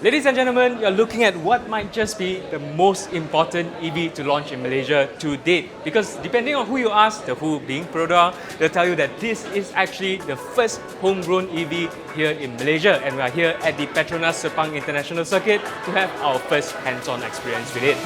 Ladies and gentlemen, you're looking at what might just be the most important EV to launch in Malaysia to date. Because depending on who you ask, the who being Perodua, they'll tell you that this is actually the first homegrown EV here in Malaysia. And we are here at the Petronas Sepang International Circuit to have our first hands-on experience with it.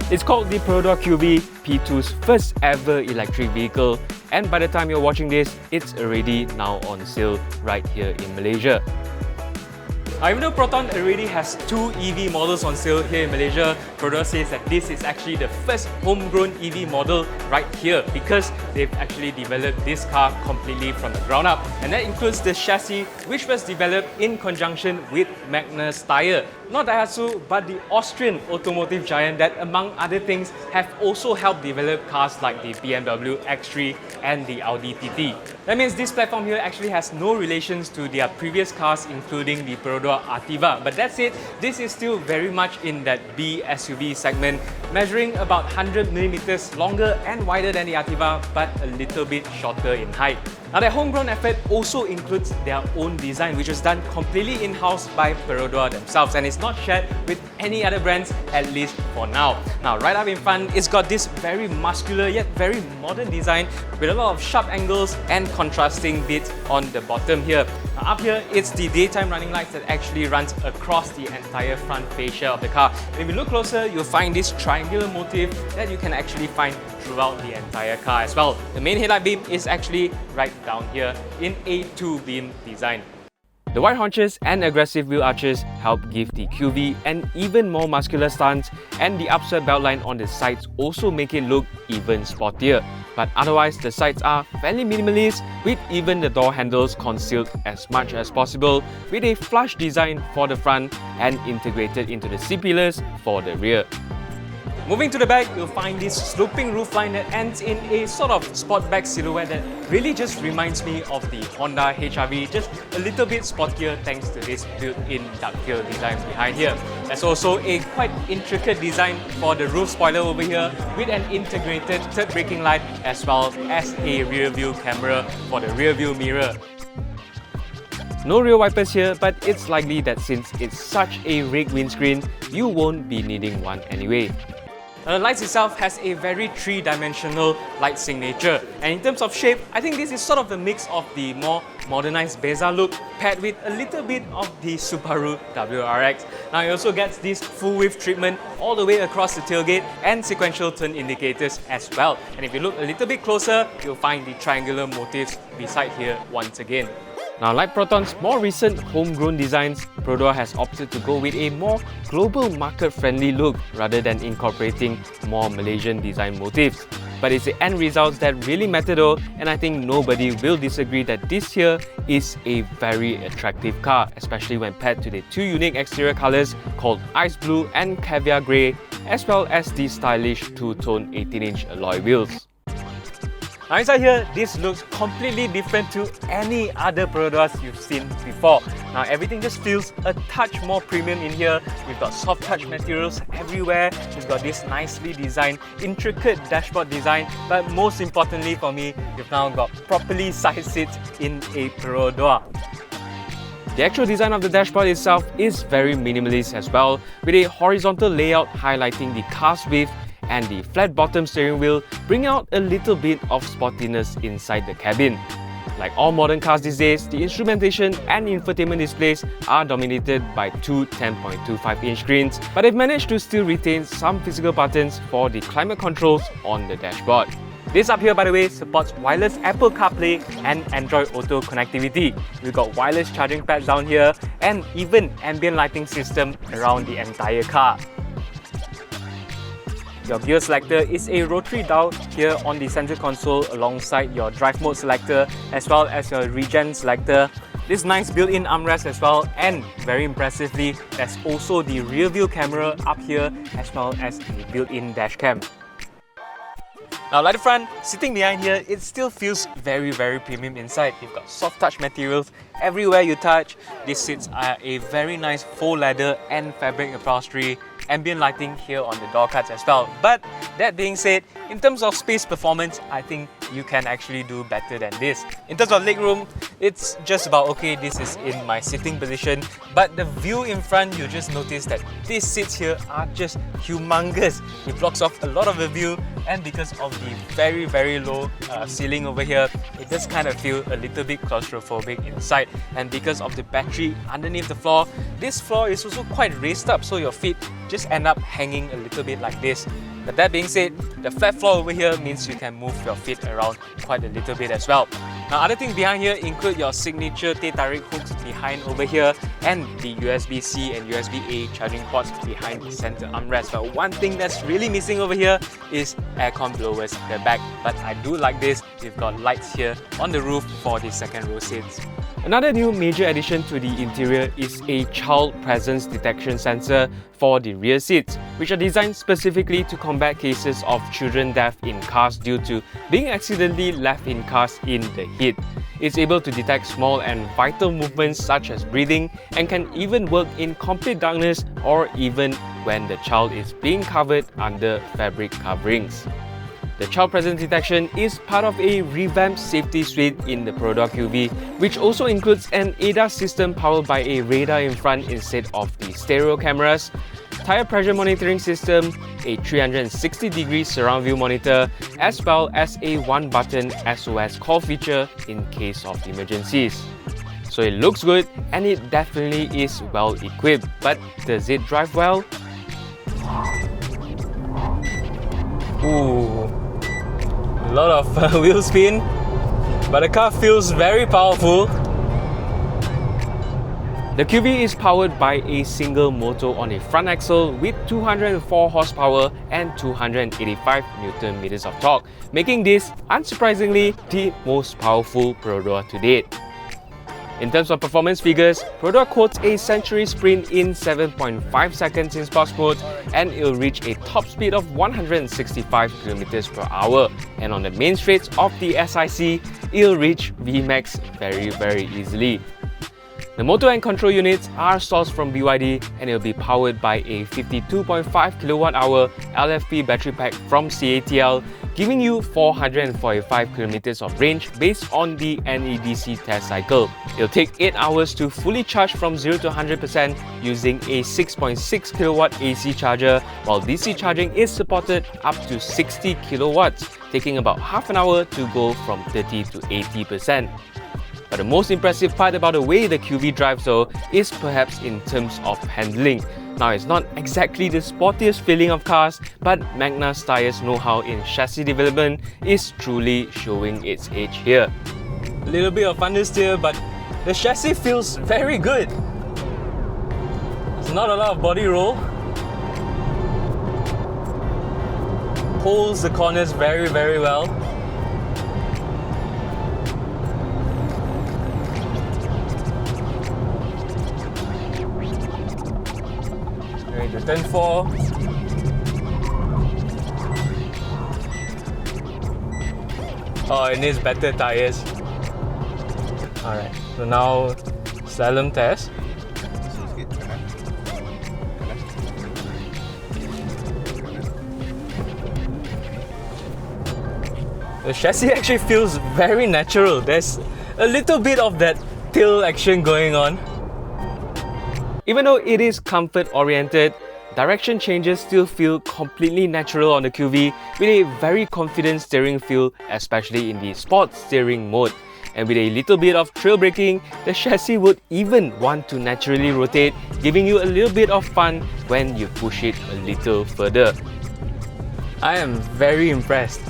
It's called the Perodua QB, P2's first ever electric vehicle, and by the time you're watching this, it's already now on sale right here in Malaysia. Even though Proton already has two EV models on sale here in Malaysia, Perodua says that this is actually the first homegrown EV model right here because they've actually developed this car completely from the ground up. And that includes the chassis, which was developed in conjunction with Magnus Tyre. Not Daihatsu, but the Austrian automotive giant that, among other things, have also helped develop cars like the BMW X3 and the Audi TT. That means this platform here actually has no relations to their previous cars, including the Perodua Artiva. But that's it, this is still very much in that B SUV segment, measuring about 100mm longer and wider than the Artiva, but a little bit shorter in height. Now, their homegrown effort also includes their own design, which was done completely in-house by Perodua themselves, and it's not shared with any other brands, at least for now. Now, right up in front, it's got this very muscular yet very modern design with a lot of sharp angles and contrasting bits on the bottom here. Now, up here, it's the daytime running lights that actually runs across the entire front fascia of the car. And if you look closer, you'll find this triangular motif that you can actually find throughout the entire car as well. The main headlight beam is actually right down here in a two-beam design. The wide haunches and aggressive wheel arches help give the QV an even more muscular stance, and the upswept beltline on the sides also make it look even sportier. But otherwise, the sides are fairly minimalist, with even the door handles concealed as much as possible, with a flush design for the front and integrated into the C-pillars for the rear. Moving to the back, you'll find this sloping roofline that ends in a sort of sportback silhouette that really just reminds me of the Honda HR-V, just a little bit sportier thanks to this built-in ducktail design behind here. There's also a quite intricate design for the roof spoiler over here with an integrated third braking light as well as a rear view camera for the rear view mirror. No rear wipers here, but it's likely that since it's such a rigged windscreen, you won't be needing one anyway. Now, the lights itself has a very three-dimensional light signature, and in terms of shape, I think this is sort of the mix of the more modernized Beza look paired with a little bit of the Subaru WRX. Now, it also gets this full-width treatment all the way across the tailgate and sequential turn indicators as well. And if you look a little bit closer, you'll find the triangular motifs beside here once again. Now, like Proton's more recent homegrown designs, Perodua has opted to go with a more global market-friendly look rather than incorporating more Malaysian design motifs. But it's the end results that really matter though, and I think nobody will disagree that this here is a very attractive car, especially when paired to the two unique exterior colours called Ice Blue and Caviar Grey, as well as the stylish two-tone 18-inch alloy wheels. Now, inside here, this looks completely different to any other Peroduas you've seen before. Now, everything just feels a touch more premium in here. We've got soft touch materials everywhere. We've got this nicely designed, intricate dashboard design. But most importantly for me, you've now got properly sized seats in a Perodua. The actual design of the dashboard itself is very minimalist as well, with a horizontal layout highlighting the car's width, and the flat bottom steering wheel bring out a little bit of sportiness inside the cabin. Like all modern cars these days, the instrumentation and infotainment displays are dominated by two 10.25-inch screens, but they've managed to still retain some physical buttons for the climate controls on the dashboard. This up here, by the way, supports wireless Apple CarPlay and Android Auto connectivity. We've got wireless charging pads down here and even ambient lighting system around the entire car. Your gear selector is a rotary dial here on the center console alongside your drive mode selector as well as your regen selector. This nice built-in armrest as well, and very impressively, there's also the rear view camera up here as well as the built-in dash cam. Now, like the front, sitting behind here, it still feels very premium inside. You've got soft touch materials everywhere you touch. These seats are a very nice faux leather and fabric upholstery. Ambient lighting here on the door cuts as well. But that being said, in terms of space performance, I think you can actually do better than this. In terms of legroom, it's just about okay. This is in my sitting position, but the view in front, you just notice that these seats here are just humongous. It blocks off a lot of the view, and because of the very low ceiling over here, it does kind of feel a little bit claustrophobic inside. And because of the battery underneath the floor, this floor is also quite raised up, so your feet just end up hanging a little bit like this. But that being said, the flat floor over here means you can move your feet around quite a little bit as well. Now, other things behind here include your signature teh tarik hooks behind over here and the USB-C and USB-A charging ports behind the center armrest. But one thing that's really missing over here is aircon blowers at the back. But I do like this. We've got lights here on the roof for the second row seats. Another new major addition to the interior is a child presence detection sensor for the rear seats, which are designed specifically to combat cases of children death in cars due to being accidentally left in cars in the heat. It's able to detect small and vital movements such as breathing and can even work in complete darkness or even when the child is being covered under fabric coverings. The child presence detection is part of a revamped safety suite in the Perodua QV, which also includes an ADAS system powered by a radar in front instead of the stereo cameras, tire pressure monitoring system, a 360-degree surround view monitor, as well as a one-button SOS call feature in case of emergencies. So it looks good and it definitely is well equipped, but does it drive well? Ooh. A lot of wheel spin, but the car feels very powerful. The QV is powered by a single motor on a front axle with 204 horsepower and 285 Newton meters of torque, making this, unsurprisingly, the most powerful Perodua to date. In terms of performance figures, Perodua quotes a century sprint in 7.5 seconds in sports mode, and it'll reach a top speed of 165 km per hour. And on the main straights of the SIC, it'll reach VMAX very easily. The motor and control units are sourced from BYD and it'll be powered by a 52.5 kWh LFP battery pack from CATL, giving you 445 km of range based on the NEDC test cycle. It'll take 8 hours to fully charge from 0 to 100% using a 6.6 kW AC charger, while DC charging is supported up to 60 kilowatts, taking about half an hour to go from 30 to 80%. But the most impressive part about the way the QV drives though is perhaps in terms of handling. Now, it's not exactly the sportiest feeling of cars, but Magna Steyr's know-how in chassis development is truly showing its age here. A little bit of understeer, but the chassis feels very good. There's not a lot of body roll. Holds the corners very well. To turn 4. Oh, it needs better tires. Alright, so now slalom test. The chassis actually feels very natural. There's a little bit of that tail action going on. Even though it is comfort-oriented, direction changes still feel completely natural on the QV with a very confident steering feel, especially in the sport steering mode. And with a little bit of trail braking, the chassis would even want to naturally rotate, giving you a little bit of fun when you push it a little further. I am very impressed.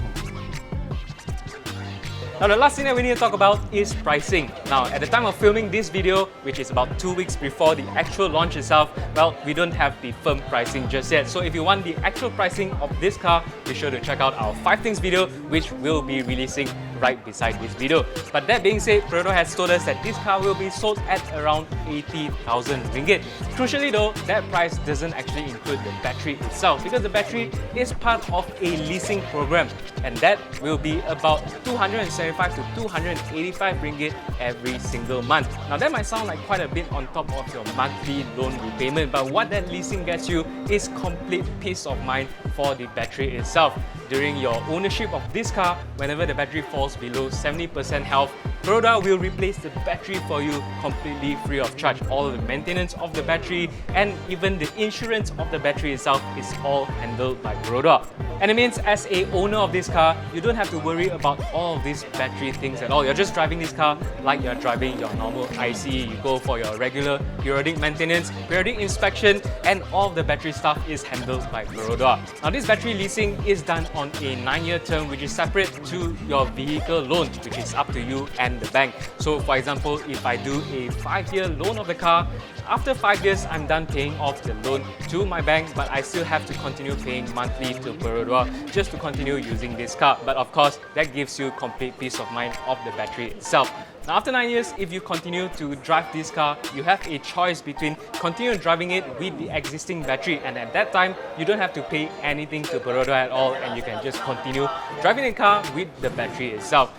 Now, the last thing that we need to talk about is pricing. Now, at the time of filming this video, which is about 2 weeks before the actual launch itself, well, we don't have the firm pricing just yet. So if you want the actual pricing of this car, be sure to check out our 5 things video, which we'll be releasing right beside this video. But that being said, Perodua has told us that this car will be sold at around 80,000 ringgit. Crucially though, that price doesn't actually include the battery itself, because the battery is part of a leasing program, and that will be about 275 to 285 ringgit every single month. Now that might sound like quite a bit on top of your monthly loan repayment, but what that leasing gets you is complete peace of mind for the battery itself. During your ownership of this car, whenever the battery falls below 70% health, Perodua will replace the battery for you completely free of charge. All of the maintenance of the battery and even the insurance of the battery itself is all handled by Perodua. And it means as a owner of this car, you don't have to worry about all of these battery things at all. You're just driving this car like you're driving your normal ICE. You go for your regular periodic maintenance, periodic inspection, and all of the battery stuff is handled by Perodua. Now this battery leasing is done on a 9-year term, which is separate to your vehicle loan, which is up to you and the bank. So for example, if I do a 5-year loan of the car, after 5 years, I'm done paying off the loan to my bank, but I still have to continue paying monthly to Perodua just to continue using this car. But of course, that gives you complete peace of mind of the battery itself. Now after 9 years, if you continue to drive this car, you have a choice between continue driving it with the existing battery, and at that time, you don't have to pay anything to Perodua at all, and you can just continue driving the car with the battery itself.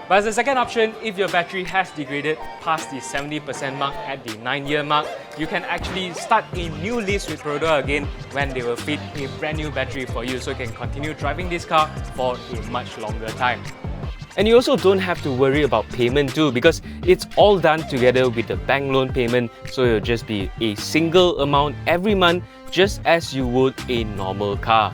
But as a second option, if your battery has degraded past the 70% mark at the 9-year mark, you can actually start a new lease with Perodua again when they will fit a brand new battery for you, so you can continue driving this car for a much longer time. And you also don't have to worry about payment too, because it's all done together with the bank loan payment, so it'll just be a single amount every month, just as you would a normal car.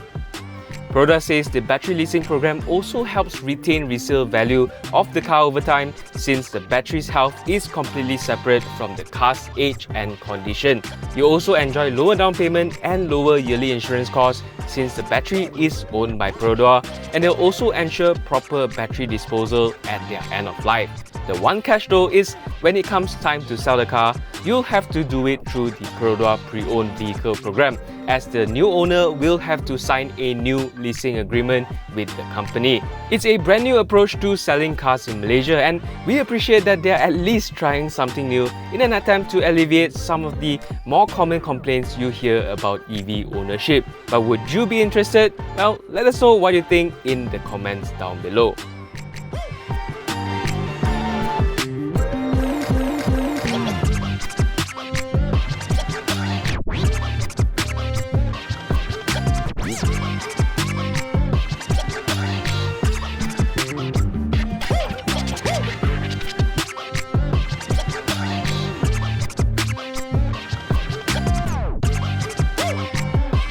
Perodua says the battery leasing program also helps retain resale value of the car over time, since the battery's health is completely separate from the car's age and condition. You also enjoy lower down payment and lower yearly insurance costs, since the battery is owned by Perodua, and they'll also ensure proper battery disposal at their end of life. The one catch though is when it comes time to sell the car, you'll have to do it through the Perodua pre-owned vehicle program, as the new owner will have to sign a new leasing agreement with the company. It's a brand new approach to selling cars in Malaysia, and we appreciate that they're at least trying something new in an attempt to alleviate some of the more common complaints you hear about EV ownership. But would you be interested? Well, let us know what you think in the comments down below.